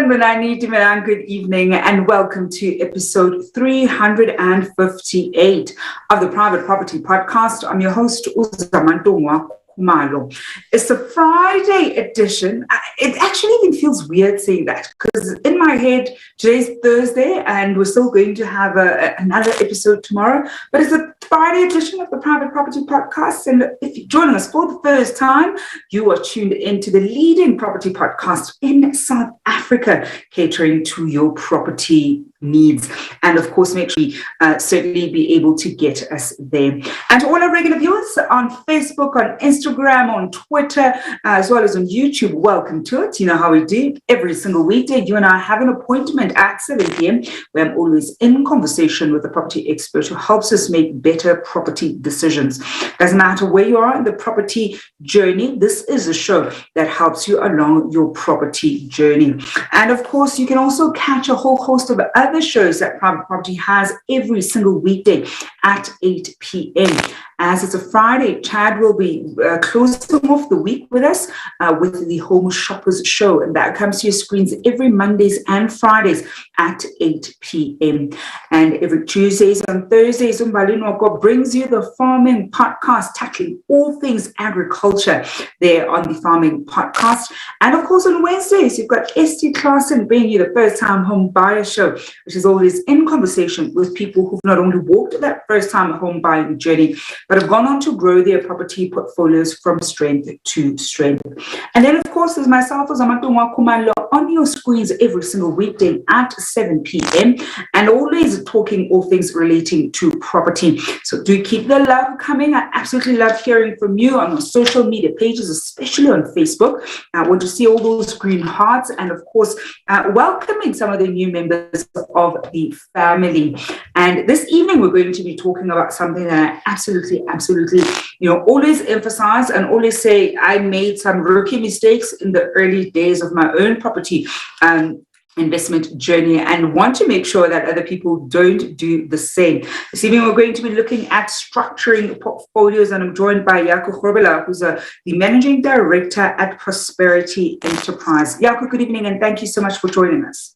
Sanibonani, good evening and welcome to episode 358 of the Private Property Podcast. I'm your host, Khumalo. It's the Friday edition. It actually even feels weird saying that because in my head, today's Thursday and we're still going to have another episode tomorrow, but it's a Friday edition of the Private Property Podcast. And if you're joining us for the first time, you are tuned into the leading property podcast in South Africa, catering to your property needs. And of course, make sure you certainly be able to get us there. And to all our regular viewers on Facebook, on Instagram, on Twitter, as well as on YouTube, welcome to it. You know how we do every single weekday. You and I have an appointment at 7 p.m. where I'm always in conversation with a property expert who helps us make better property decisions. Doesn't matter where you are in the property journey, this is a show that helps you along your property journey. And of course, you can also catch a whole host of other shows that Private Property has every single weekday at 8 p.m. As it's a Friday, Chad will be closing off the week with us with the Home Shoppers Show. And that comes to your screens every Mondays and Fridays at 8 p.m. And every Tuesdays and Thursdays, Umbalinoko brings you the Farming Podcast, tackling all things agriculture there on the Farming Podcast. And of course, on Wednesdays, you've got ST Clarkson bringing you the First Time Home Buyer Show, which is always in conversation with people who've not only walked that first time home buying journey, but have gone on to grow their property portfolios from strength to strength. And then, of course, there's myself, Khumalo, on your screens every single weekday at 7 p.m. and always talking all things relating to property. So do keep the love coming. I absolutely love hearing from you on our social media pages, especially on Facebook. I want to see all those green hearts and, of course, welcoming some of the new members of the family. And this evening, we're going to be talking about something that I absolutely, always emphasize and always say I made some rookie mistakes in the early days of my own property investment journey and want to make sure that other people don't do the same. This evening, we're going to be looking at structuring portfolios, and I'm joined by Jaco Grobbelaar, who's the Managing Director at Prosperity Enterprise. Jaco, good evening, and thank you so much for joining us.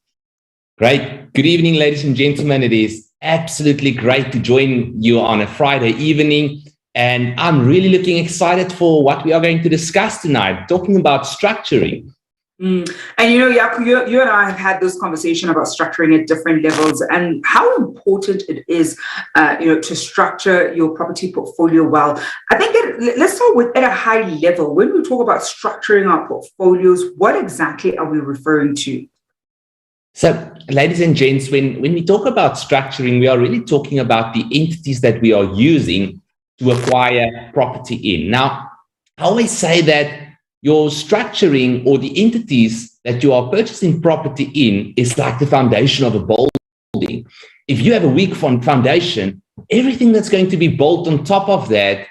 Great. Good evening, ladies and gentlemen. It is absolutely great to join you on a Friday evening. And I'm really looking excited for what we are going to discuss tonight, talking about structuring. And Jaco, you and I have had this conversation about structuring at different levels and how important it is, to structure your property portfolio well. I think let's start with at a high level. When we talk about structuring our portfolios, what exactly are we referring to? So, ladies and gents, when we talk about structuring, we are really talking about the entities that we are using to acquire property in. Now, I always say that your structuring or the entities that you are purchasing property in is like the foundation of a building. If you have a weak foundation, everything that's going to be built on top of that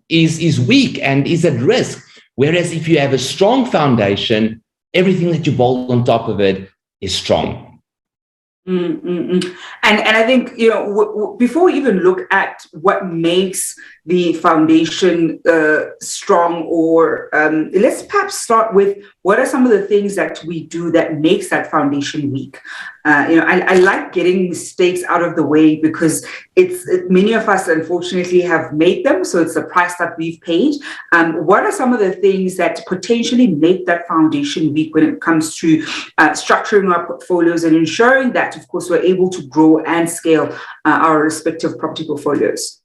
is weak and is at risk. Whereas if you have a strong foundation, everything that you build on top of it is strong. And I think, before we even look at what makes the foundation strong, or let's perhaps start with what are some of the things that we do that makes that foundation weak. I like getting mistakes out of the way because many of us unfortunately have made them, so it's the price that we've paid. What are some of the things that potentially make that foundation weak when it comes to structuring our portfolios and ensuring that, of course, we're able to grow and scale our respective property portfolios?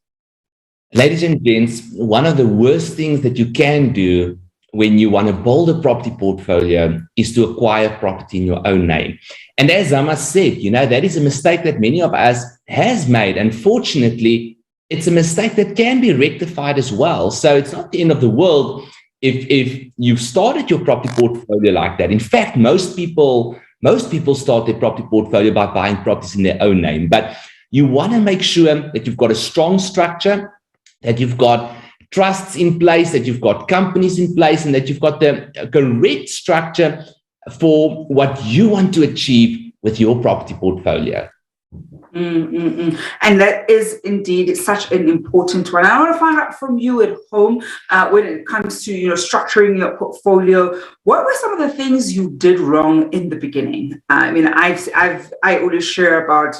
Ladies and gents, one of the worst things that you can do when you want to build a property portfolio is to acquire property in your own name. And as Zama said, that is a mistake that many of us has made. Unfortunately, it's a mistake that can be rectified as well. So it's not the end of the world if you've started your property portfolio like that. In fact, most people start their property portfolio by buying properties in their own name. But you want to make sure that you've got a strong structure, that you've got trusts in place, that you've got companies in place, and that you've got the correct structure for what you want to achieve with your property portfolio. And that is indeed such an important one. I want to find out from you at home when it comes to structuring your portfolio. What were some of the things you did wrong in the beginning? I mean, I always share about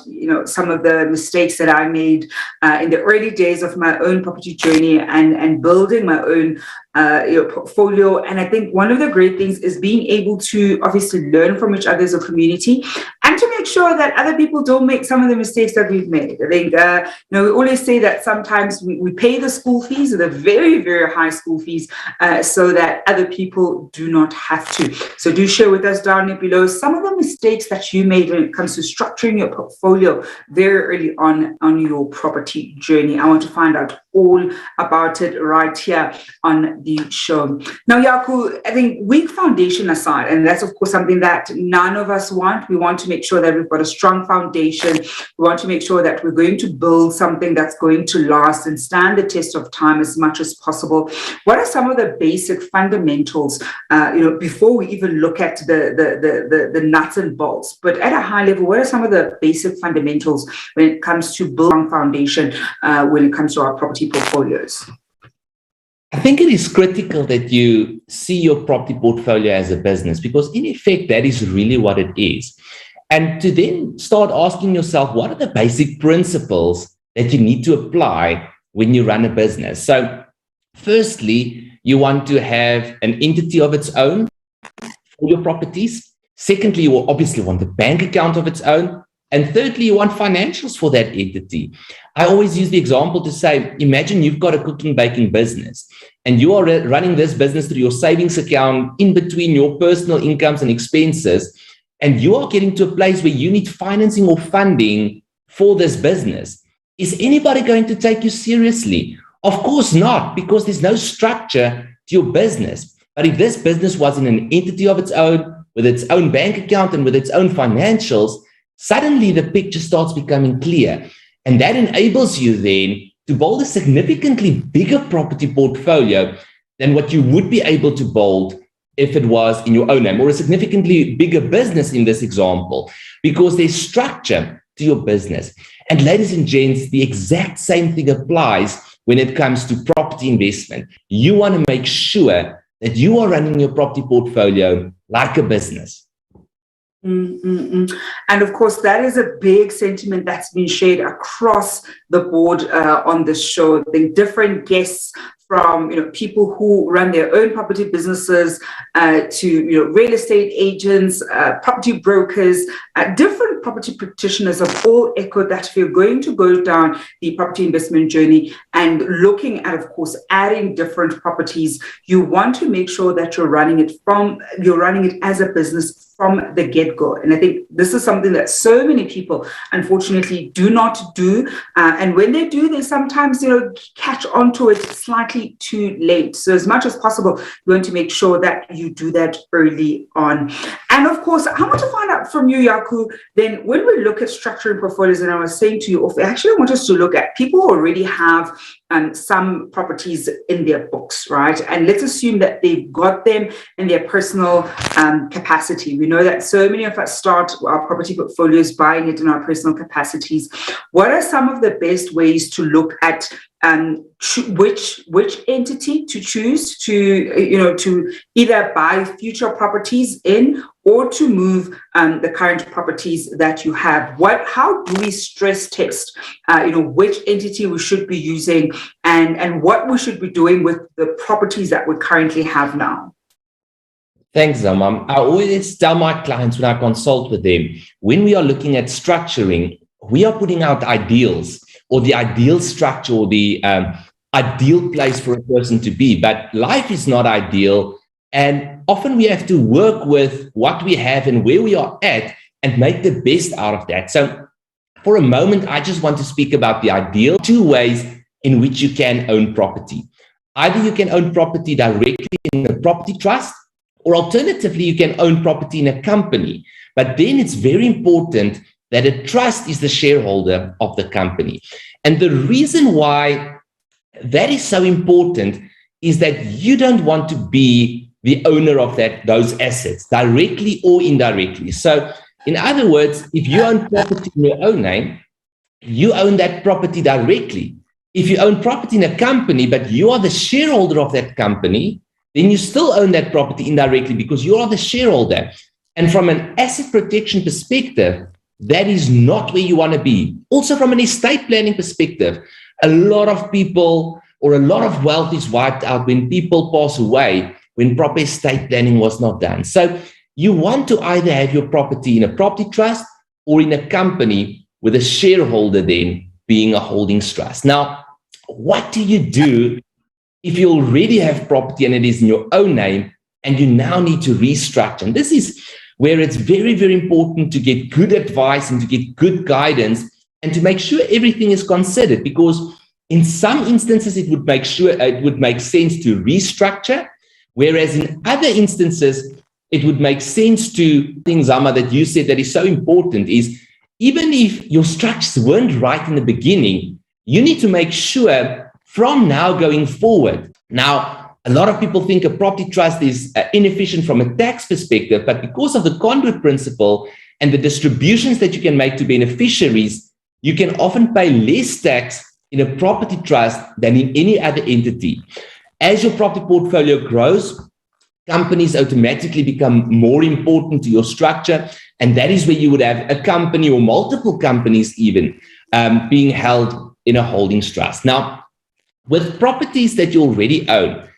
some of the mistakes that I made in the early days of my own property journey and building my own portfolio. And I think one of the great things is being able to obviously learn from each other as a community and to make sure that other people don't make some of the mistakes that we've made. I think, we always say that sometimes we pay the school fees, the very, very high school fees, so that other people do not have to. So do share with us down below some of the mistakes that you made when it comes to structuring your portfolio very early on your property journey. I want to find out all about it right here on the show. Now, Jaco, I think weak foundation aside, and that's of course something that none of us want. We want to make sure that we've got a strong foundation. We want to make sure that we're going to build something that's going to last and stand the test of time as much as possible. What are some of the basic fundamentals, before we even look at the nuts and bolts? But at a high level, what are some of the basic fundamentals when it comes to building a foundation when it comes to our property portfolios? I think it is critical that you see your property portfolio as a business, because in effect, that is really what it is. And to then start asking yourself, what are the basic principles that you need to apply when you run a business? So firstly, you want to have an entity of its own for your properties. Secondly, you will obviously want a bank account of its own. And thirdly, you want financials for that entity. I always use the example to say, imagine you've got a cooking baking business and you are running this business through your savings account in between your personal incomes and expenses, and you are getting to a place where you need financing or funding for this business. Is anybody going to take you seriously? Of course not, because there's no structure to your business. But if this business was in an entity of its own, with its own bank account and with its own financials, suddenly the picture starts becoming clear. And that enables you then to build a significantly bigger property portfolio than what you would be able to build if it was in your own name, or a significantly bigger business in this example, because there's structure to your business. And ladies and gents, the exact same thing applies when it comes to property investment. You want to make sure that you are running your property portfolio like a business. And of course, that is a big sentiment that's been shared across the board on this show. I think different guests, from people who run their own property businesses to real estate agents, property brokers, different property practitioners have all echoed that if you're going to go down the property investment journey and looking at, of course, adding different properties, you want to make sure that you're running it as a business from the get-go. And I think this is something that so many people, unfortunately, do not do. And when they do, they sometimes, catch onto it slightly too late. So as much as possible, you want to make sure that you do that early on. And of course, I want to find out from you, Jaco, then when we look at structuring portfolios, and I was saying to you, I actually want us to look at people who already have some properties in their books, right? And let's assume that they've got them in their personal capacity. We know that so many of us start our property portfolios buying it in our personal capacities. What are some of the best ways to look at which entity to choose to either buy future properties in or to move the current properties that you have? How do we stress test which entity we should be using and what we should be doing with the properties that we currently have now? Thanks, Zama. I always tell my clients when I consult with them, when we are looking at structuring, we are putting out ideals, or the ideal structure, or the ideal place for a person to be. But life is not ideal. And often we have to work with what we have and where we are at and make the best out of that. So for a moment, I just want to speak about the ideal two ways in which you can own property. Either you can own property directly in a property trust, or alternatively, you can own property in a company. But then it's very important that a trust is the shareholder of the company. And the reason why that is so important is that you don't want to be the owner of those assets, directly or indirectly. So In other words, if you own property in your own name, you own that property directly. If you own property in a company, but you are the shareholder of that company, then you still own that property indirectly because you are the shareholder. And from an asset protection perspective, that is not where you want to be. Also, from an estate planning perspective, a lot of people or a lot of wealth is wiped out when people pass away, when proper estate planning was not done. So you want to either have your property in a property trust or in a company with a shareholder then being a holdings trust. Now, what do you do if you already have property and it is in your own name and you now need to restructure? And this is where it's very, very important to get good advice and to get good guidance and to make sure everything is considered, because in some instances it would make sense to restructure, whereas in other instances it would make sense to things, Zama, that you said that is so important is even if your structures weren't right in the beginning, you need to make sure from now going forward. Now, a lot of people think a property trust is inefficient from a tax perspective, but because of the conduit principle and the distributions that you can make to beneficiaries, you can often pay less tax in a property trust than in any other entity. As your property portfolio grows, companies automatically become more important to your structure, and that is where you would have a company or multiple companies even being held in a holdings trust. Now, with properties that you already own,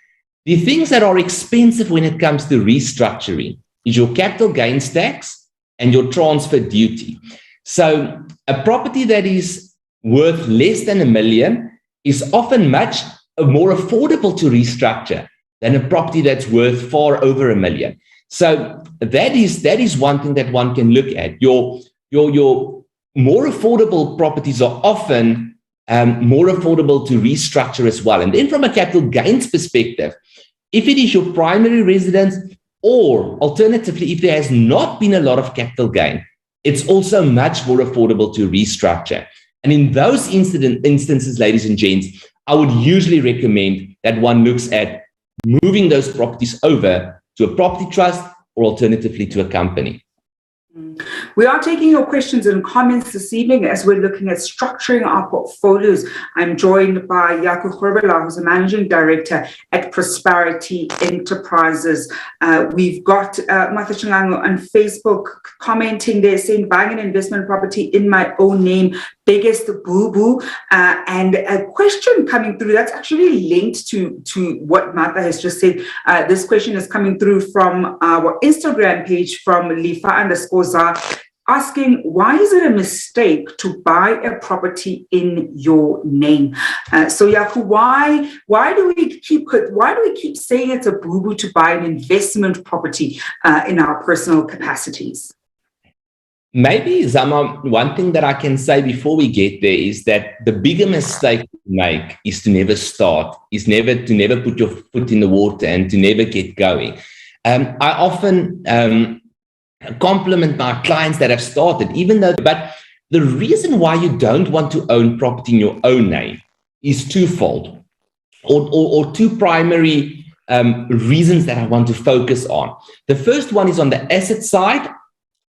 the things that are expensive when it comes to restructuring is your capital gains tax and your transfer duty. So a property that is worth less than $1 million is often much more affordable to restructure than a property that's worth far over $1 million. So that is one thing that one can look at. Your more affordable properties are often more affordable to restructure as well. And then from a capital gains perspective, if it is your primary residence, or alternatively, if there has not been a lot of capital gain, it's also much more affordable to restructure. And in those instances, ladies and gents, I would usually recommend that one looks at moving those properties over to a property trust or alternatively to a company. We are taking your questions and comments this evening as we're looking at structuring our portfolios. I'm joined by Jaco Grobbelaar, who's a managing director at Prosperity Enterprises. We've got Martha Chingango on Facebook commenting there, saying buying an investment property in my own name, biggest boo-boo. And a question coming through that's actually linked to what Martha has just said. This question is coming through from our Instagram page from Lifa_Za, asking, why is it a mistake to buy a property in your name? So Jaco, why do we keep saying it's a boo-boo to buy an investment property in our personal capacities? Maybe, Zama, one thing that I can say before we get there is that the bigger mistake to make is to never start, is to never put your foot in the water and to never get going. I often compliment my clients that have started, but the reason why you don't want to own property in your own name is twofold, or two primary reasons that I want to focus on. The first one is on the asset side,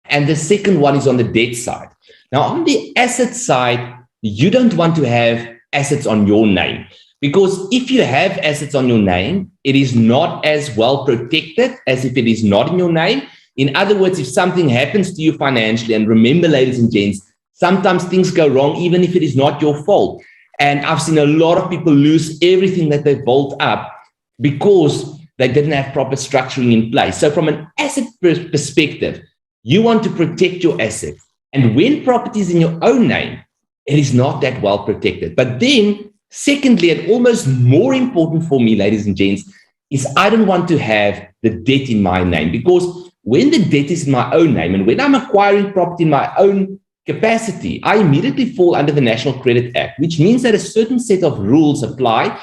and the second one is on the debt side. Now, on the asset side, you don't want to have assets on your name, because if you have assets on your name, it is not as well protected as if it is not in your name. In other words, if something happens to you financially, and remember, ladies and gents, sometimes things go wrong, even if it is not your fault. And I've seen a lot of people lose everything that they built up because they didn't have proper structuring in place. So from an asset perspective, you want to protect your assets. And when property is in your own name, it is not that well protected. But then, secondly, and almost more important for me, ladies and gents, is I don't want to have the debt in my name, because when the debt is in my own name and when I'm acquiring property in my own capacity, I immediately fall under the National Credit Act, which means that a certain set of rules apply,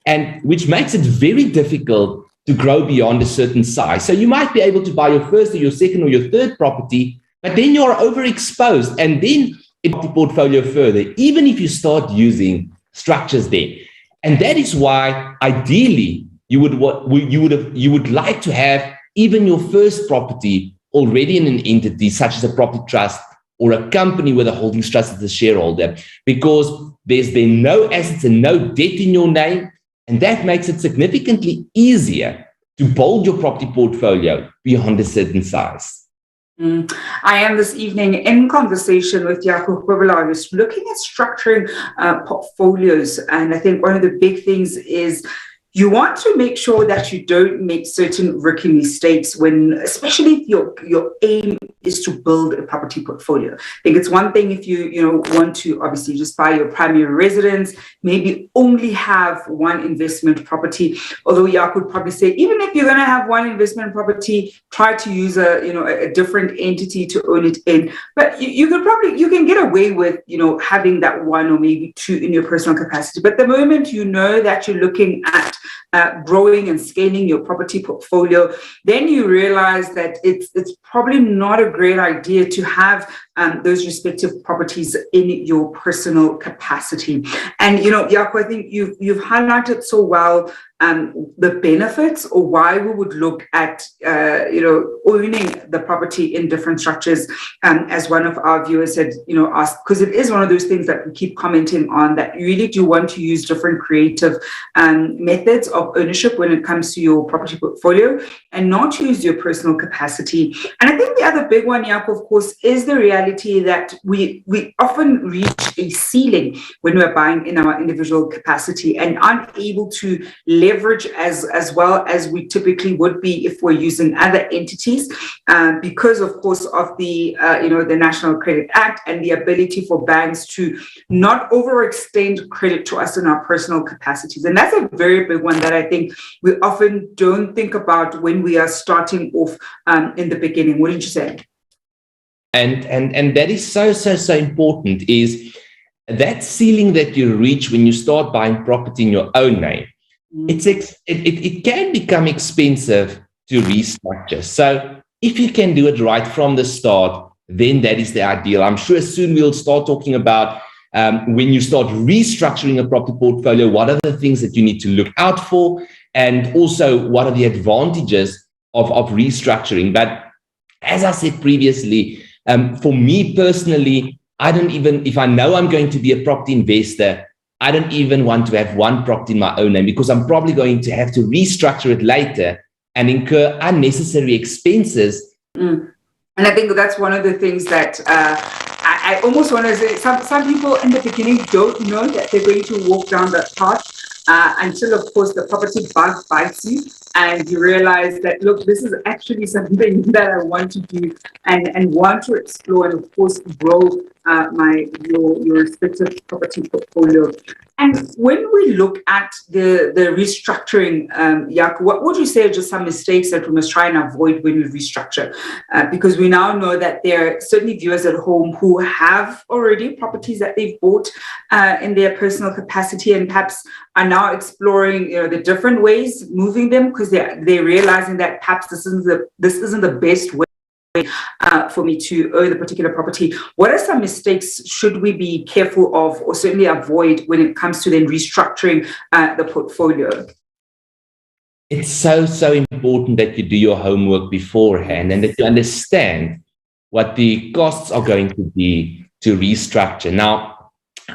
and which makes it very difficult to grow beyond a certain size. So you might be able to buy your first or your second or your third property, but then you're overexposed, and then it the portfolio further, even if you start using structures there. And that is why ideally you would like to have even your first property already in an entity such as a property trust or a company with a holdings trust as a shareholder, because there's then no assets and no debt in your name, and that makes it significantly easier to build your property portfolio beyond a certain size. I am this evening in conversation with Jaco Grobbelaar, who's looking at structuring portfolios. And I think one of the big things is you want to make sure that you don't make certain rookie mistakes when, especially if your aim is to build a property portfolio. I think it's one thing if you want to obviously just buy your primary residence, maybe only have one investment property. Although I could probably say, even if you're going to have one investment property, try to use a different entity to own it in. But you can get away with having that one or maybe two in your personal capacity. But the moment you know that you're looking at growing and scaling your property portfolio, then you realize that it's probably not a great idea to have those respective properties in your personal capacity. And Jaco, I think you've highlighted so well the benefits, or why we would look at owning the property in different structures. As one of our viewers had asked, because it is one of those things that we keep commenting on, that you really do want to use different creative methods of ownership when it comes to your property portfolio, and not use your personal capacity. And I think the other big one, Jaco, of course, is the reality that we often reach a ceiling when we're buying in our individual capacity and unable to leverage as well as we typically would be if we're using other entities, because of course of the the National Credit Act and the ability for banks to not overextend credit to us in our personal capacities. And that's a very big one that I think we often don't think about when we are starting off in the beginning. What did you say? And that is so important, is that ceiling that you reach when you start buying property in your own name. It can become expensive to restructure. So if you can do it right from the start, then that is the ideal. I'm sure soon we'll start talking about when you start restructuring a property portfolio, what are the things that you need to look out for, and also what are the advantages of restructuring. But as I said previously, for me personally, I don't even, if I know I'm going to be a property investor, I don't even want to have one property in my own name, because I'm probably going to have to restructure it later and incur unnecessary expenses. And I think that's one of the things that I almost want to say, some people in the beginning don't know that they're going to walk down that path until, of course, the property bug bites you and you realize that, look, this is actually something that I want to do and want to explore, and, of course, grow your respective property portfolio. And when we look at the restructuring, Jaco, what would you say are just some mistakes that we must try and avoid when we restructure? Because we now know that there are certainly viewers at home who have already properties that they've bought in their personal capacity, and perhaps are now exploring the different ways moving them, because they're realizing that perhaps this isn't the best way for me to own the particular property. What are some mistakes should we be careful of, or certainly avoid, when it comes to then restructuring the portfolio? It's so important that you do your homework beforehand and that you understand what the costs are going to be to restructure. Now,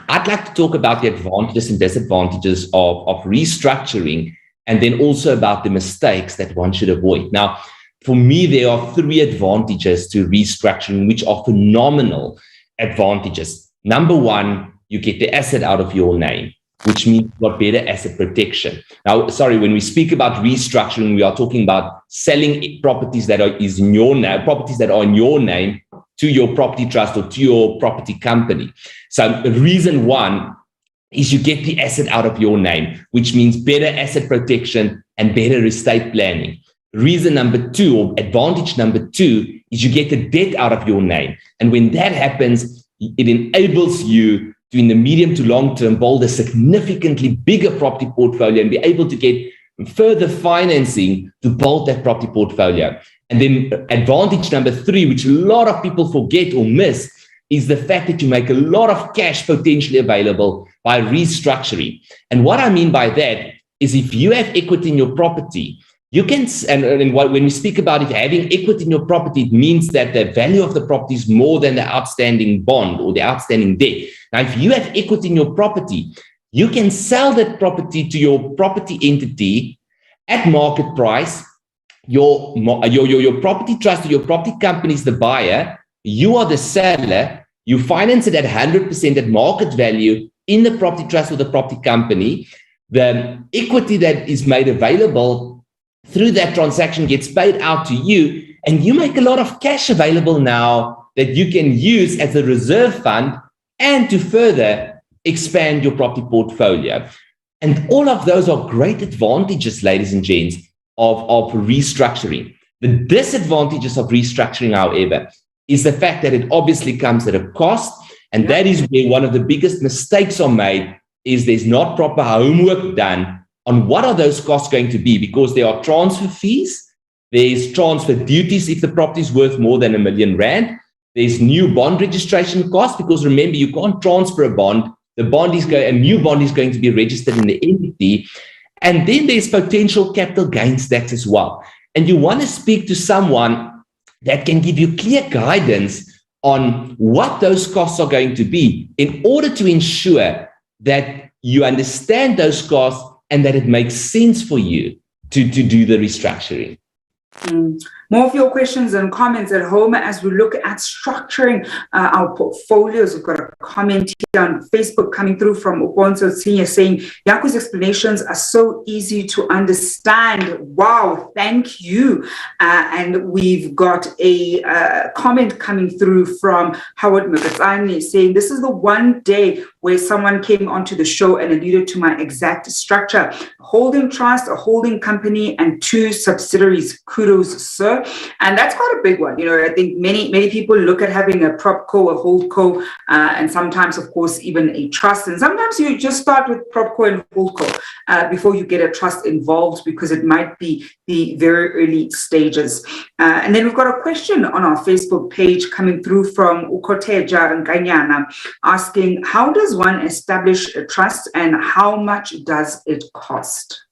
I'd like to talk about the advantages and disadvantages of restructuring, and then also about the mistakes that one should avoid. Now, for me, there are three advantages to restructuring, which are phenomenal advantages. Number one, you get the asset out of your name, which means you've got better asset protection. Now, sorry, when we speak about restructuring, we are talking about selling properties that are in your name, properties that are in your name, to your property trust or to your property company. So reason one is you get the asset out of your name, which means better asset protection and better estate planning. Reason number two, or advantage number two, is you get the debt out of your name. And when that happens, it enables you to, in the medium to long term, build a significantly bigger property portfolio and be able to get further financing to build that property portfolio. And then advantage number three, which a lot of people forget or miss, is the fact that you make a lot of cash potentially available by restructuring. And what I mean by that is, if you have equity in your property, you can, when we speak about it, having equity in your property, it means that the value of the property is more than the outstanding bond or the outstanding debt. Now, if you have equity in your property, you can sell that property to your property entity at market price. Your property trust or your property company is the buyer. You are the seller. You finance it at 100% at market value in the property trust or the property company. The equity that is made available through that transaction gets paid out to you, and you make a lot of cash available now that you can use as a reserve fund and to further expand your property portfolio. And all of those are great advantages, ladies and gents, of restructuring. The disadvantages of restructuring, however, is the fact that it obviously comes at a cost. And that is where one of the biggest mistakes are made, is there's not proper homework done on what are those costs going to be, because there are transfer fees, there's transfer duties if the property is worth more than R1 million, there's new bond registration costs, because remember, you can't transfer a bond. A new bond is going to be registered in the entity. And then there's potential capital gains tax as well. And you want to speak to someone that can give you clear guidance on what those costs are going to be in order to ensure that you understand those costs and that it makes sense for you to do the restructuring. More of your questions and comments at home as we look at structuring our portfolios. We've got a comment here on Facebook coming through from Uponso Senior saying, Jaco's explanations are so easy to understand. Wow, thank you. And we've got a comment coming through from Howard Mugazani saying, this is the one day where someone came onto the show and alluded to my exact structure. A holding trust, a holding company, and 2 subsidiaries. Kudos, sir. And that's quite a big one. You know, I think many people look at having a propco, a holdco, and sometimes, of course, even a trust. And sometimes you just start with propco and holdco before you get a trust involved, because it might be the very early stages. And then we've got a question on our Facebook page coming through from Ukoteja Nganyana asking, how does one establish a trust and how much does it cost?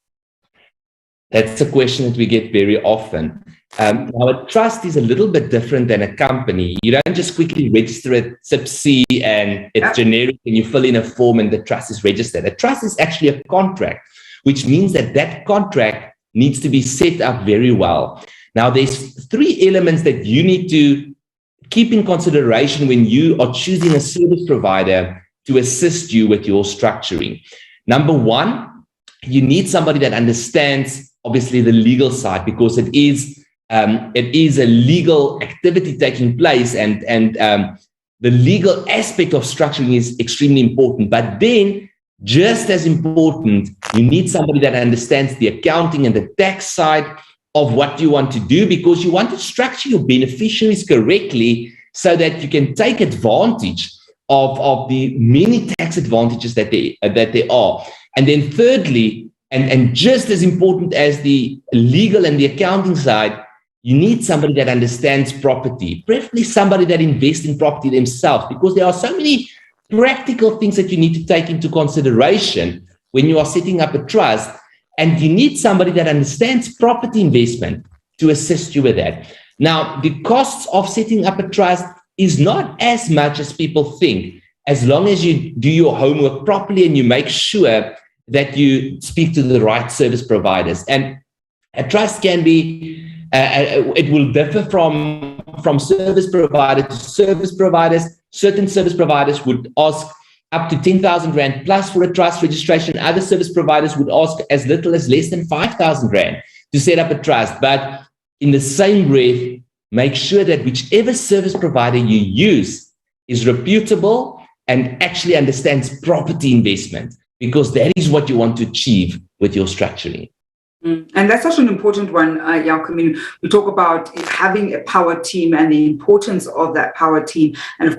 That's a question that we get very often. Now, a trust is a little bit different than a company. You don't just quickly register it SIP-C and it's generic and you fill in a form and the trust is registered. A trust is actually a contract, which means that that contract needs to be set up very well. Now, there's 3 elements that you need to keep in consideration when you are choosing a service provider to assist you with your structuring. Number 1, you need somebody that understands, obviously, the legal side, because it is a legal activity taking place, and the legal aspect of structuring is extremely important. But then, just as important, you need somebody that understands the accounting and the tax side of what you want to do, because you want to structure your beneficiaries correctly so that you can take advantage of the many tax advantages that there are. And then thirdly, and just as important as the legal and the accounting side, you need somebody that understands property, preferably somebody that invests in property themselves, because there are so many practical things that you need to take into consideration when you are setting up a trust, and you need somebody that understands property investment to assist you with that. Now, the costs of setting up a trust is not as much as people think, as long as you do your homework properly and you make sure that you speak to the right service providers. And a trust can be, it will differ from service provider to service providers. Certain service providers would ask up to 10,000 Rand plus for a trust registration. Other service providers would ask as little as less than 5,000 Rand to set up a trust. But in the same breath, make sure that whichever service provider you use is reputable and actually understands property investment, because that is what you want to achieve with your structuring. And that's such an important one, Jaco. I mean, we talk about having a power team and the importance of that power team. And of course,